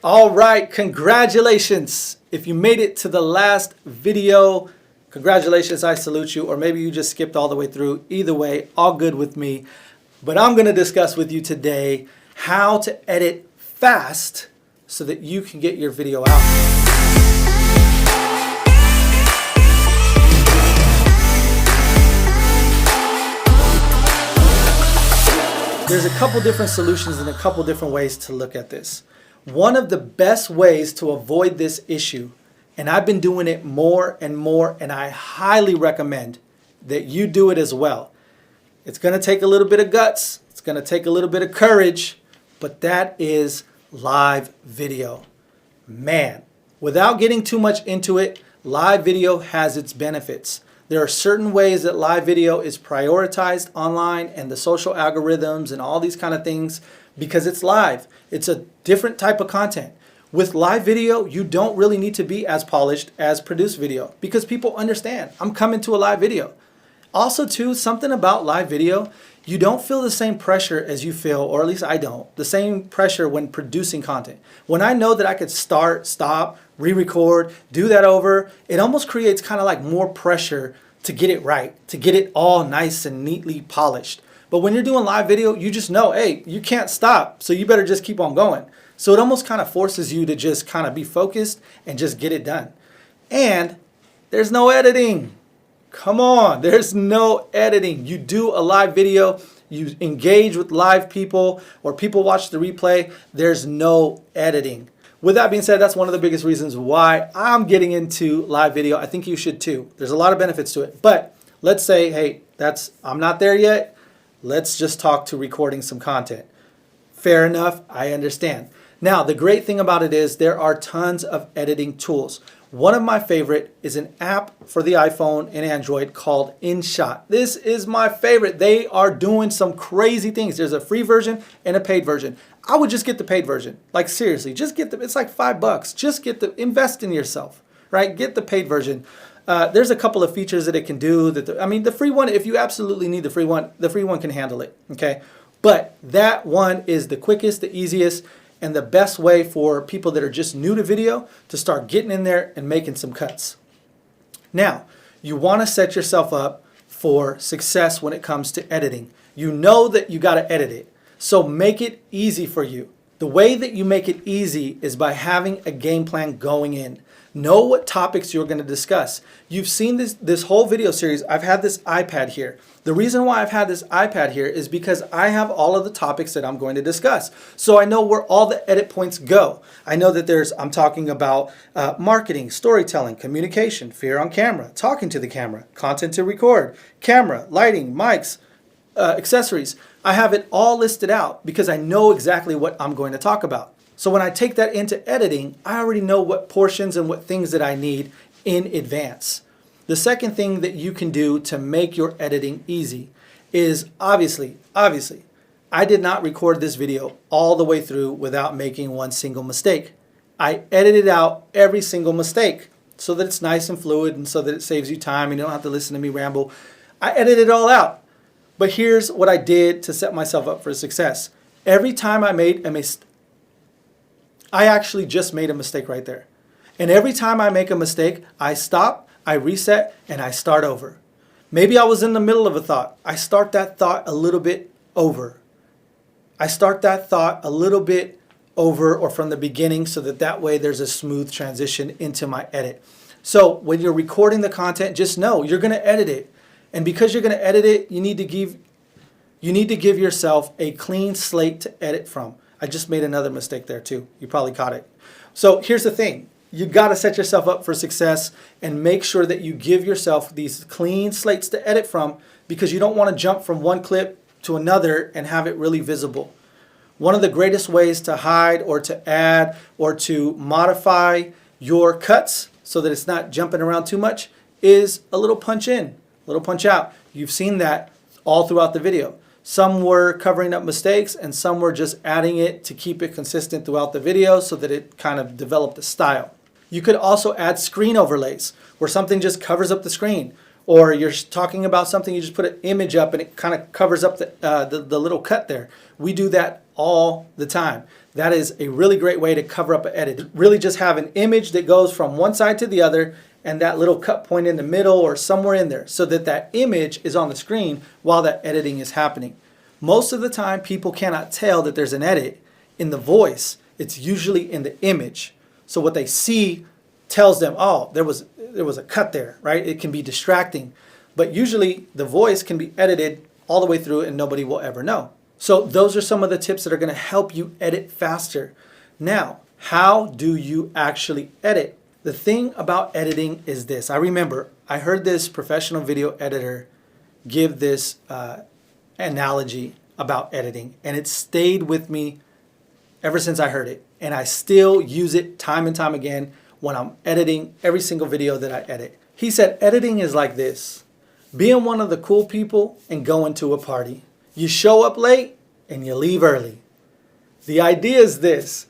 All right, congratulations. If you made it to the last video, congratulations, I salute you. Or maybe you just skipped all the way through. Either way, all good with me. But I'm going to discuss with you today how to edit fast so that you can get your video out. There's a couple different solutions and a couple different ways to look at this. One of the best ways to avoid this issue, and I've been doing it more and more, and I highly recommend that you do it as well. It's going to take a little bit of guts. It's going to take a little bit of courage, but that is live video. Man, without getting too much into it, live video has its benefits. There are certain ways that live video is prioritized online and the social algorithms and all these kind of things because it's live. It's a different type of content. With live video, you don't really need to be as polished as produced video because people understand. I'm coming to a live video. Also too, something about live video, you don't feel the same pressure as you feel, or at least I don't, the same pressure when producing content. When I know that I could start, stop, re-record, do that over, it almost creates kind of like more pressure to get it right, to get it all nice and neatly polished. But when you're doing live video, you just know, hey, you can't stop, so you better just keep on going. So it almost kind of forces you to just kind of be focused and just get it done. And there's no editing. Come on, there's no editing. You do a live video, you engage with live people, or people watch the replay, there's no editing. With that being said, that's one of the biggest reasons why I'm getting into live video. I think you should too. There's a lot of benefits to it. But let's say, hey, I'm not there yet. Let's just talk to recording some content. Fair enough, I understand. Now, the great thing about it is there are tons of editing tools. One of my favorite is an app for the iPhone and Android called InShot. This is my favorite. They are doing some crazy things. There's a free version and a paid version. I would just get the paid version. Like seriously, just get it's like $5. Just invest in yourself, right? Get the paid version. There's a couple of features that it can do. The free one, if you absolutely need the free one can handle it, okay? But that one is the quickest, the easiest, and the best way for people that are just new to video to start getting in there and making some cuts. Now, you want to set yourself up for success when it comes to editing. You know that you got to edit it, so make it easy for you. The way that you make it easy is by having a game plan going in. Know what topics you're going to discuss. You've seen this whole video series. I've had this iPad here. The reason why I've had this iPad here is because I have all of the topics that I'm going to discuss. So I know where all the edit points go. I know that I'm talking about marketing, storytelling, communication, fear on camera, talking to the camera, content to record, camera, lighting, mics, accessories. I have it all listed out because I know exactly what I'm going to talk about. So when I take that into editing, I already know what portions and what things that I need in advance. The second thing that you can do to make your editing easy is obviously, I did not record this video all the way through without making one single mistake. I edited out every single mistake so that it's nice and fluid and so that it saves you time and you don't have to listen to me ramble. I edited it all out. But here's what I did to set myself up for success. Every time I made a mistake, I actually just made a mistake right there. And every time I make a mistake, I stop, I reset, and I start over. Maybe I was in the middle of a thought. I start that thought a little bit over. I start that thought a little bit over or from the beginning so that way there's a smooth transition into my edit. So when you're recording the content, just know you're going to edit it. And because you're going to edit it, you need to give yourself a clean slate to edit from. I just made another mistake there too. You probably caught it. So here's the thing. You got to set yourself up for success and make sure that you give yourself these clean slates to edit from because you don't want to jump from one clip to another and have it really visible. One of the greatest ways to hide or to add or to modify your cuts so that it's not jumping around too much is a little punch in, a little punch out. You've seen that all throughout the video. Some were covering up mistakes and some were just adding it to keep it consistent throughout the video so that it kind of developed a style. You could also add screen overlays where something just covers up the screen, or you're talking about something, you just put an image up and it kind of covers up the little cut there. We do that all the time. that is a really great way to cover up an edit. Really just have an image that goes from one side to the other and that little cut point in the middle or somewhere in there so that that image is on the screen while that editing is happening. Most of the time, people cannot tell that there's an edit in the voice. It's usually in the image. So what they see tells them, oh, there was a cut there, right? It can be distracting. But usually the voice can be edited all the way through and nobody will ever know. So those are some of the tips that are going to help you edit faster. Now, how do you actually edit? The thing about editing is this. I remember I heard this professional video editor give this analogy about editing, and it stayed with me ever since I heard it. And I still use it time and time again when I'm editing every single video that I edit. He said, editing is like this. Being one of the cool people and going to a party. You show up late and you leave early. The idea is this.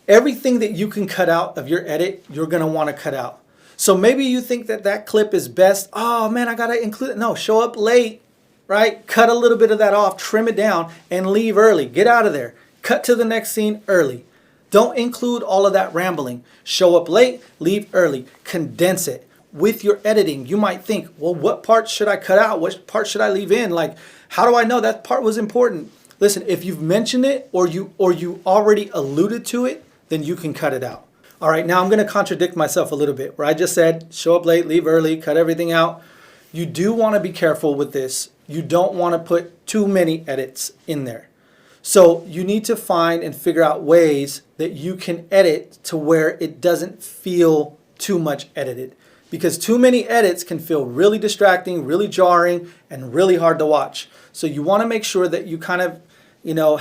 Everything that you can cut out of your edit, you're going to want to cut out. So maybe you think that that clip is best. Oh man, I got to include it. No, show up late, right? Cut a little bit of that off, trim it down, and leave early. Get out of there. Cut to the next scene early. Don't include all of that rambling. Show up late, leave early. Condense it. With your editing, you might think, well, what part should I cut out? What part should I leave in? Like, how do I know that part was important? Listen, if you've mentioned it or you already alluded to it, then you can cut it out. All right, now I'm going to contradict myself a little bit where I just said, show up late, leave early, cut everything out. You do want to be careful with this. You don't want to put too many edits in there. So you need to find and figure out ways that you can edit to where it doesn't feel too much edited. Because too many edits can feel really distracting, really jarring, and really hard to watch. So you want to make sure that you kind of,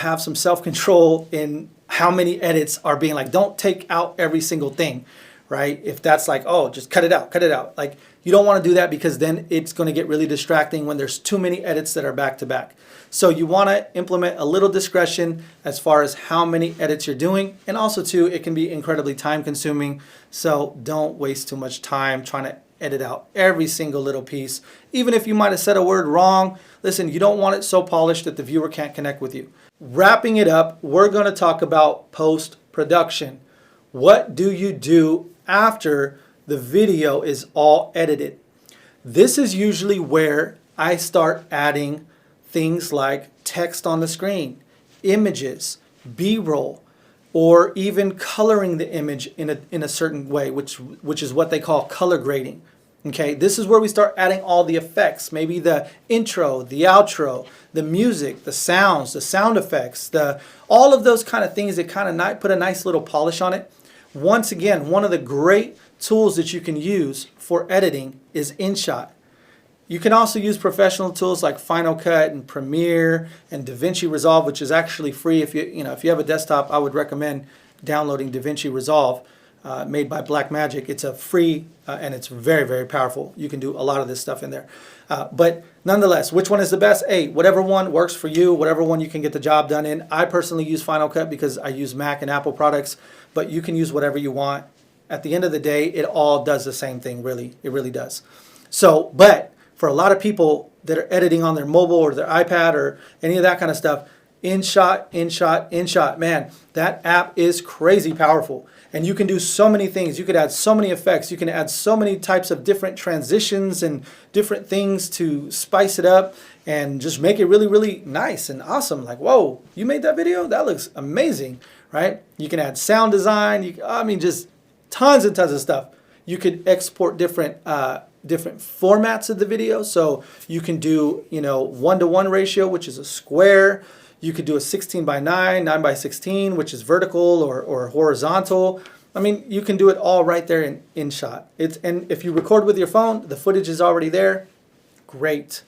have some self-control in how many edits are being like, don't take out every single thing, right? If that's like, oh, just cut it out. Like, you don't want to do that because then it's going to get really distracting when there's too many edits that are back to back. So you want to implement a little discretion as far as how many edits you're doing. And also too, it can be incredibly time consuming. So don't waste too much time trying to edit out every single little piece. Even if you might have said a word wrong, listen, you don't want it so polished that the viewer can't connect with you. Wrapping it up, we're going to talk about post-production. What do you do after the video is all edited? This is usually where I start adding things like text on the screen, images, B-roll, or even coloring the image in a certain way, which is what they call color grading. Okay, this is where we start adding all the effects, maybe the intro, the outro, the music, the sounds, the sound effects, all of those kind of things that kind of put a nice little polish on it. Once again, one of the great tools that you can use for editing is InShot. You can also use professional tools like Final Cut and Premiere and DaVinci Resolve, which is actually free. If you have a desktop, I would recommend downloading DaVinci Resolve, made by Blackmagic. It's a free and it's very, very powerful. You can do a lot of this stuff in there. But nonetheless, which one is the best? Hey, whatever one works for you, whatever one you can get the job done in. I personally use Final Cut because I use Mac and Apple products, but you can use whatever you want. At the end of the day, it all does the same thing, really. It really does. So, but for a lot of people that are editing on their mobile or their iPad or any of that kind of stuff, InShot, man, that app is crazy powerful. And you can do so many things. You could add so many effects. You can add so many types of different transitions and different things to spice it up and just make it really, really nice and awesome. Like, whoa, you made that video? That looks amazing, right? You can add sound design. Just tons and tons of stuff. You could export different formats of the video. So you can do, 1-to-1 ratio, which is a square. You could do a 16:9, 9:16, which is vertical or horizontal. You can do it all right there in InShot. And if you record with your phone, the footage is already there. Great.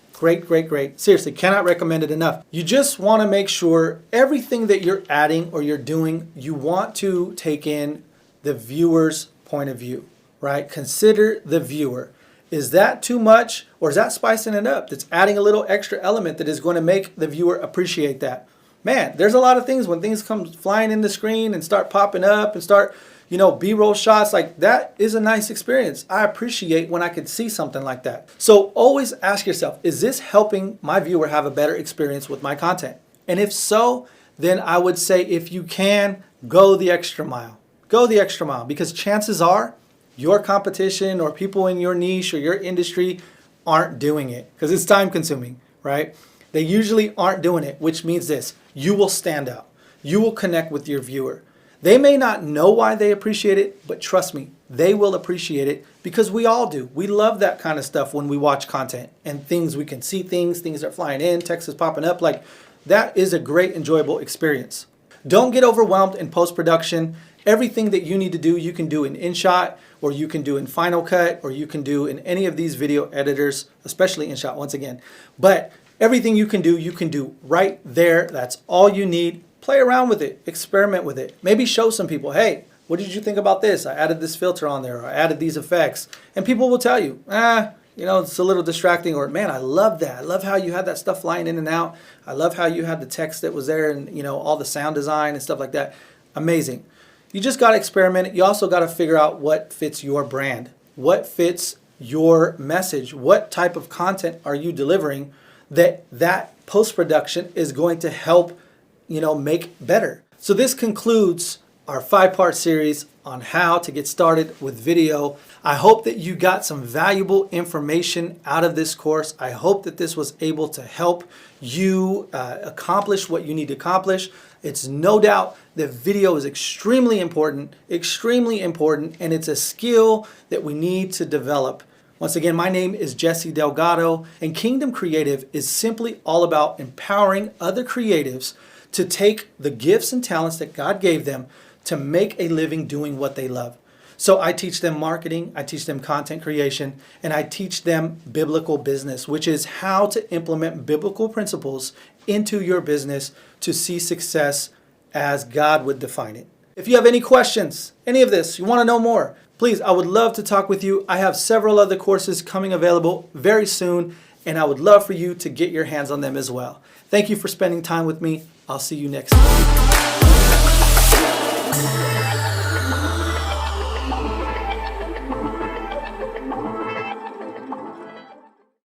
Seriously, cannot recommend it enough. You just want to make sure everything that you're adding or you're doing, you want to take in the viewer's point of view, right? Consider the viewer. Is that too much, or is that spicing it up? That's adding a little extra element that is going to make the viewer appreciate that. Man, there's a lot of things when things come flying in the screen and start popping up and start, B-roll shots, like that is a nice experience. I appreciate when I could see something like that. So always ask yourself, is this helping my viewer have a better experience with my content? And if so, then I would say if you can, go the extra mile. Go the extra mile, because chances are your competition or people in your niche or your industry aren't doing it, because it's time consuming, right? They usually aren't doing it, which means this: you will stand out. You will connect with your viewer. They may not know why they appreciate it, but trust me, they will appreciate it, because we all do. We love that kind of stuff when we watch content and things, we can see things are flying in, text is popping up. Like, that is a great, enjoyable experience. Don't get overwhelmed in post-production. Everything that you need to do, you can do in InShot, or you can do in Final Cut, or you can do in any of these video editors, especially InShot once again. But everything you can do right there. That's all you need. Play around with it, experiment with it. Maybe show some people, hey, what did you think about this? I added this filter on there, or I added these effects. And people will tell you, it's a little distracting, or man, I love that. I love how you had that stuff flying in and out. I love how you had the text that was there and, all the sound design and stuff like that. Amazing. You just got to experiment. You also got to figure out what fits your brand, what fits your message, what type of content are you delivering that post-production is going to help make better. So this concludes our 5-part series on how to get started with video. I hope that you got some valuable information out of this course. I hope that this was able to help you accomplish what you need to accomplish. It's no doubt that video is extremely important, and it's a skill that we need to develop. Once again, my name is Jesse Delgado, and Kingdom Creative is simply all about empowering other creatives to take the gifts and talents that God gave them to make a living doing what they love. So I teach them marketing, I teach them content creation, and I teach them biblical business, which is how to implement biblical principles into your business to see success as God would define it. If you have any questions, any of this, you want to know more, please, I would love to talk with you. I have several other courses coming available very soon, and I would love for you to get your hands on them as well. Thank you for spending time with me. I'll see you next time.